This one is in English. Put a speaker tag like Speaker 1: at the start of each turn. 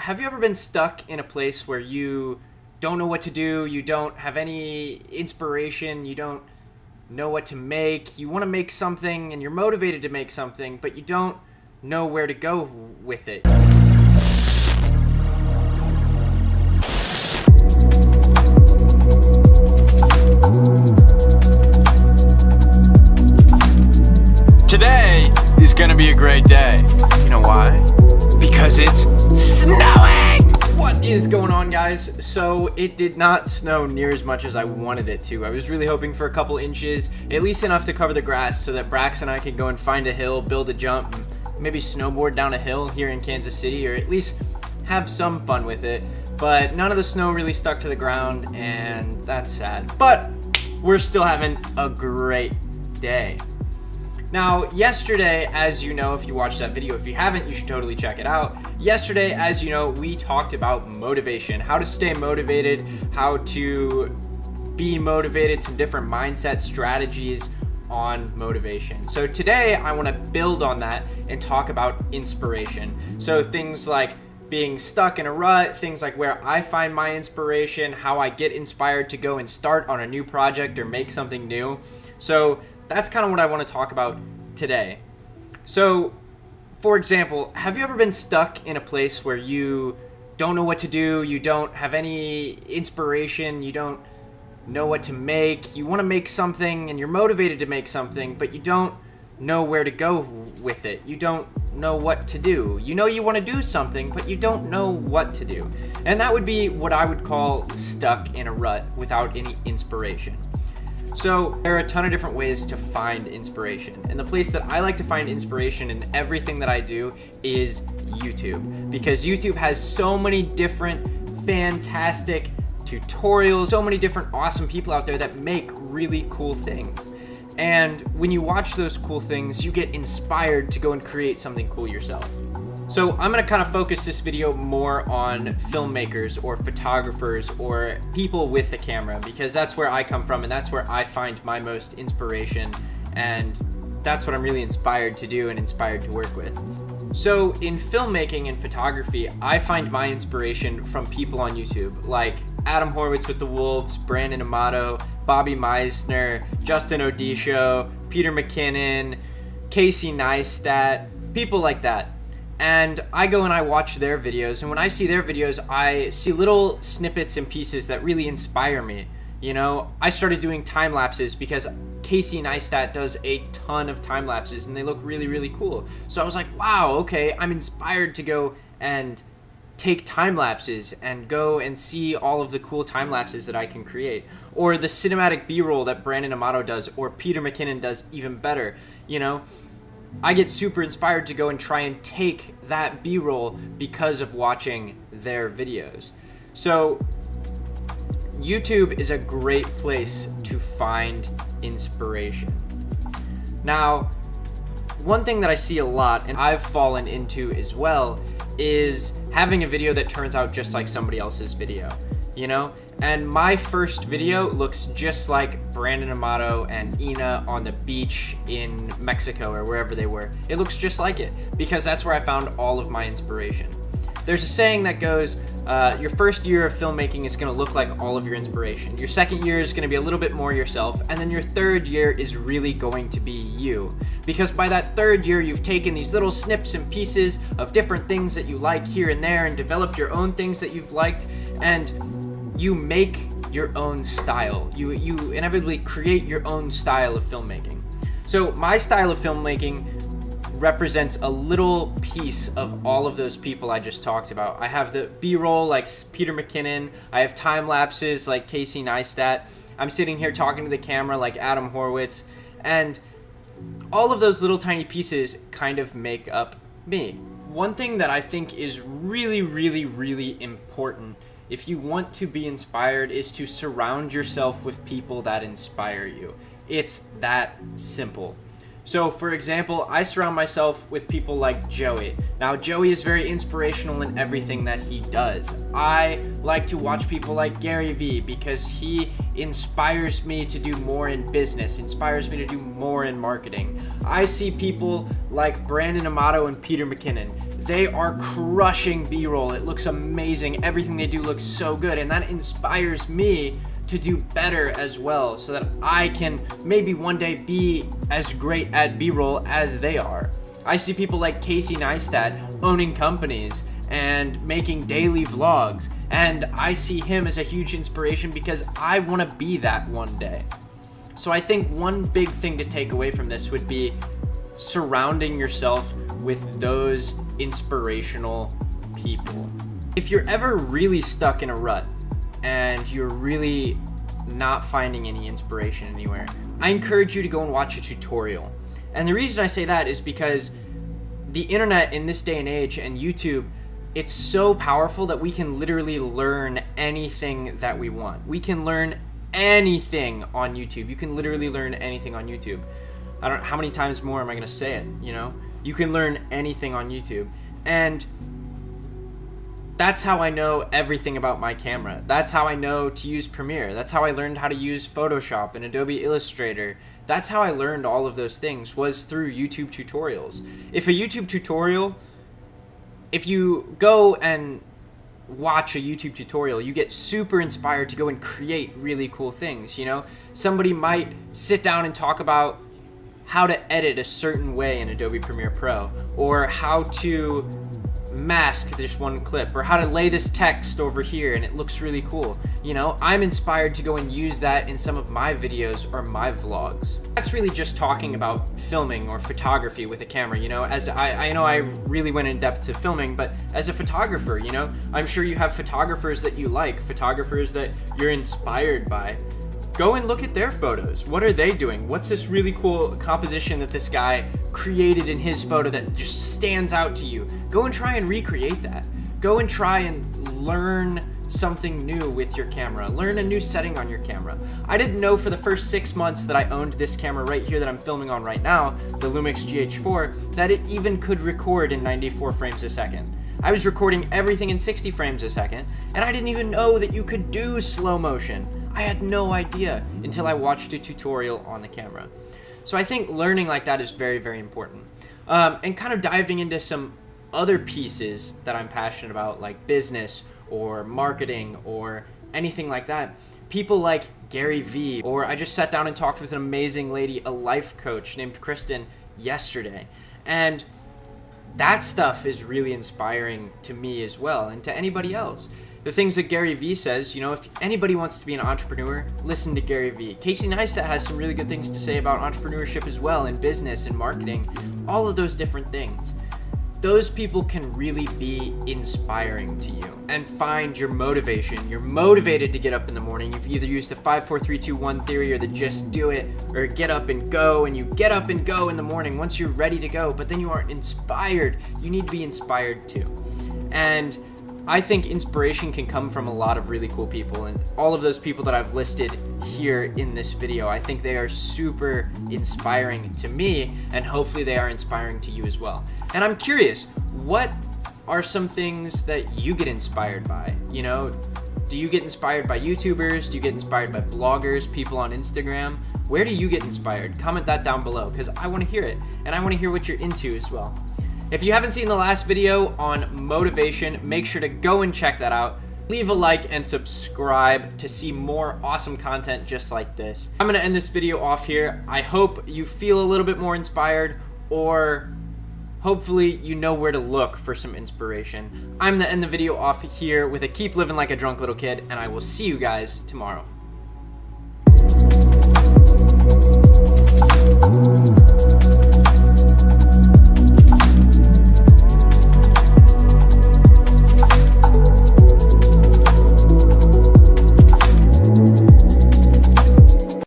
Speaker 1: have you ever been stuck in a place where you don't know what to do, you don't have any inspiration, you don't know what to make, you want to make something and you're motivated to make something, but you don't know where to go with it? Today is gonna be a great day. You know why? Because it's snowing! What is going on, guys? So it did not snow near as much as I wanted it to. I was really hoping for a couple inches, at least enough to cover the grass so that Brax and I could go and find a hill, build a jump, and maybe snowboard down a hill here in Kansas City, or at least have some fun with it. But none of the snow really stuck to the ground, and that's sad. But we're still having a great day. Now, yesterday, as you know, if you watched that video, if you haven't, you should totally check it out. Yesterday, as you know, we talked about motivation, how to stay motivated, how to be motivated, some different mindset strategies on motivation. So today, I want to build on that and talk about inspiration. So things like being stuck in a rut, things like where I find my inspiration, how I get inspired to go and start on a new project or make something new. So that's kind of what I want to talk about today. So, for example, have you ever been stuck in a place where you don't know what to do, you don't have any inspiration, you don't know what to make, you want to make something and you're motivated to make something, but you don't know where to go with it. You don't know what to do. You know you want to do something, but you don't know what to do. And that would be what I would call stuck in a rut without any inspiration. So there are a ton of different ways to find inspiration. And the place that I like to find inspiration in everything that I do is YouTube. Because YouTube has so many different fantastic tutorials, so many different awesome people out there that make really cool things. And when you watch those cool things, you get inspired to go and create something cool yourself. So I'm gonna kind of focus this video more on filmmakers or photographers or people with the camera, because that's where I come from and that's where I find my most inspiration, and that's what I'm really inspired to do and inspired to work with. So in filmmaking and photography, I find my inspiration from people on YouTube like Adam Horowitz with The Wolves, Brandon Amato, Bobby Meisner, Justin Odisho, Peter McKinnon, Casey Neistat, people like that. And I go and I watch their videos, and when I see their videos, I see little snippets and pieces that really inspire me. You know, I started doing time lapses because Casey Neistat does a ton of time lapses and they look really, really cool. So I was like, wow, okay, I'm inspired to go and take time lapses and go and see all of the cool time lapses that I can create. Or the cinematic B-roll that Brandon Amato does, or Peter McKinnon does even better, you know. I get super inspired to go and try and take that B-roll because of watching their videos. So YouTube is a great place to find inspiration. Now, one thing that I see a lot, and I've fallen into as well, is having a video that turns out just like somebody else's video, you know? And my first video looks just like Brandon Amato and Ina on the beach in Mexico or wherever they were. It looks just like it because that's where I found all of my inspiration. There's a saying that goes, your first year of filmmaking is gonna look like all of your inspiration. Your second year is gonna be a little bit more yourself, and then your third year is really going to be you. Because by that third year, you've taken these little snips and pieces of different things that you like here and there and developed your own things that you've liked, and you make your own style. You inevitably create your own style of filmmaking. So my style of filmmaking represents a little piece of all of those people I just talked about. I have the B-roll like Peter McKinnon. I have time lapses like Casey Neistat. I'm sitting here talking to the camera like Adam Horowitz. And all of those little tiny pieces kind of make up me. One thing that I think is really, really, really important if you want to be inspired is to surround yourself with people that inspire you. It's that simple. So for example, I surround myself with people like Joey. Now Joey is very inspirational in everything that he does. I like to watch people like Gary Vee because he inspires me to do more in business, inspires me to do more in marketing. I see people like Brandon Amato and Peter McKinnon. they are crushing B-roll. It looks amazing. Everything they do looks so good, and that inspires me to do better as well, so that I can maybe one day be as great at B-roll as they are. I see people like Casey Neistat owning companies and making daily vlogs, and I see him as a huge inspiration because I want to be that one day. So I think one big thing to take away from this would be surrounding yourself with those inspirational people. If you're ever really stuck in a rut and you're really not finding any inspiration anywhere, I encourage you to go and watch a tutorial. And the reason I say that is because the internet in this day and age and YouTube, it's so powerful that we can literally learn anything that we want. We can learn anything on YouTube. You can literally learn anything on YouTube. I don't know how many times more am I going to say it, you know? You can learn anything on YouTube. And that's how I know everything about my camera. That's how I know to use Premiere. That's how I learned how to use Photoshop and Adobe Illustrator. That's how I learned all of those things, was through YouTube tutorials. If a YouTube tutorial, if you go and watch a YouTube tutorial, you get super inspired to go and create really cool things, you know? Somebody might sit down and talk about how to edit a certain way in Adobe Premiere Pro, or how to mask this one clip, or how to lay this text over here and it looks really cool. You know, I'm inspired to go and use that in some of my videos or my vlogs. That's really just talking about filming or photography with a camera, you know, as I know I really went in depth to filming, but as a photographer, you know, I'm sure you have photographers that you like, photographers that you're inspired by. Go and look at their photos. What are they doing? What's this really cool composition that this guy created in his photo that just stands out to you? Go and try and recreate that. Go and try and learn something new with your camera. Learn a new setting on your camera. I didn't know for the first 6 months that I owned this camera right here that I'm filming on right now, the Lumix GH4, that it even could record in 94 frames a second. I was recording everything in 60 frames a second, and I didn't even know that you could do slow motion. I had no idea until I watched a tutorial on the camera. So I think learning like that is very, very important. And kind of diving into some other pieces that I'm passionate about, like business or marketing or anything like that. People like Gary Vee, or I just sat down and talked with an amazing lady, a life coach named Kristen, yesterday. And that stuff is really inspiring to me as well, and to anybody else. The things that Gary Vee says, you know, if anybody wants to be an entrepreneur, listen to Gary Vee. Casey Neistat has some really good things to say about entrepreneurship as well, and business and marketing, all of those different things. Those people can really be inspiring to you and find your motivation. You're motivated to get up in the morning. You've either used the 5, 4, 3, 2, 1 theory or the just do it, or get up and go, and you get up and go in the morning once you're ready to go, but then you aren't inspired. You need to be inspired too. And I think inspiration can come from a lot of really cool people, and all of those people that I've listed here in this video, I think they are super inspiring to me, and hopefully they are inspiring to you as well. And I'm curious, what are some things that you get inspired by? You know, do you get inspired by YouTubers? Do you get inspired by bloggers, people on Instagram? Where do you get inspired? Comment that down below, because I want to hear it, and I want to hear what you're into as well. If you haven't seen the last video on motivation, make sure to go and check that out. Leave a like and subscribe to see more awesome content just like this. I'm going to end this video off here. I hope you feel a little bit more inspired, or hopefully you know where to look for some inspiration. I'm going to end the video off here with a keep living like a drunk little kid, and I will see you guys tomorrow.